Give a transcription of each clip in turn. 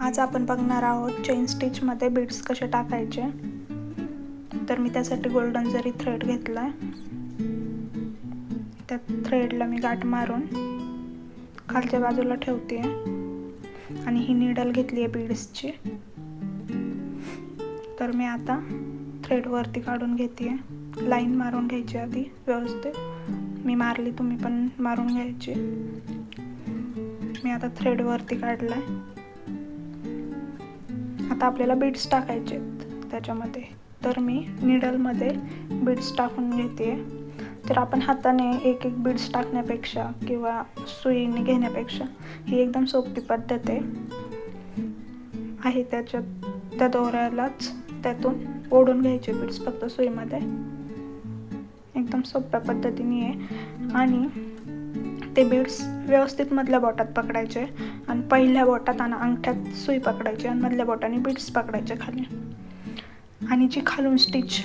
आज आपण बघणार आहोत चेन स्टिचमध्ये बीड्स कसे टाकायचे. तर मी त्यासाठी गोल्डन जरी थ्रेड घेतला आहे. त्या थ्रेडला मी गाठ मारून खालच्या बाजूला ठेवते आणि ही नीडल घेतली आहे बीड्सची. तर मी आता थ्रेड वरती काढून घेते. लाईन मारून घ्यायची आधी व्यवस्थित. मी मारली, तुम्ही पण मारून घ्यायची. मी आता थ्रेड वरती काढलाय. आता आपल्याला बीड्स टाकायचे त्याच्यामध्ये. तर मी नीडलमध्ये बीड्स टाकून घेते. तर आपण हाताने एक एक बीड्स टाकण्यापेक्षा किंवा सुईने घेण्यापेक्षा ही एकदम सोपी पद्धत आहे. त्याच्यात त्या दोऱ्यालाच त्यातून ओढून घ्यायचे बीड्स फक्त सुईमध्ये. एकदम सोप्या पद्धतीने आहे. आणि ते बीड्स व्यवस्थित मधल्या बोटात पकडायचे आणि पहिल्या बोटात आणि अंगठ्यात सुई पकडायची आणि मधल्या बोटाने बीड्स पकडायचे खाली. आणि जी खालून स्टिच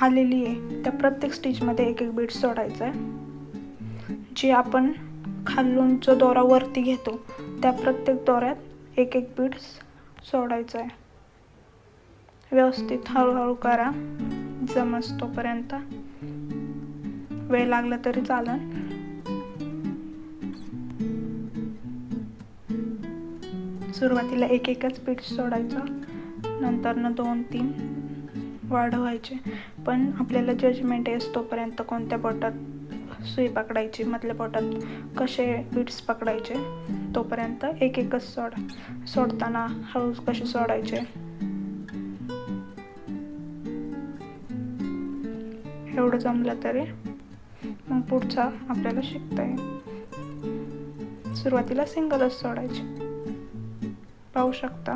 आलेली आहे त्या प्रत्येक स्टिचमध्ये एक एक बीड्स सोडायचा आहे. जी आपण खालून जो दोरा वरती घेतो त्या प्रत्येक दोऱ्यात एक एक बीड्स सोडायचा आहे. व्यवस्थित हळूहळू करा, जमस्तोपर्यंत. वेळ लागला तरी चालेल. सुरुवातीला एक एकच बीड्स सोडायचं, नंतर 2-3 वाढवायचे. पण आपल्याला जजमेंट येतोपर्यंत कोणत्या बोटात सुई पकडायची, मधल्या बोटात कसे बीड्स पकडायचे तोपर्यंत एक एकच सोडताना हळू कसे सोडायचे एवढं जमलं तरी मग पुढचा आपल्याला शिकता येईल. सुरुवातीला सिंगलच सोडायचे, पाहू शकता.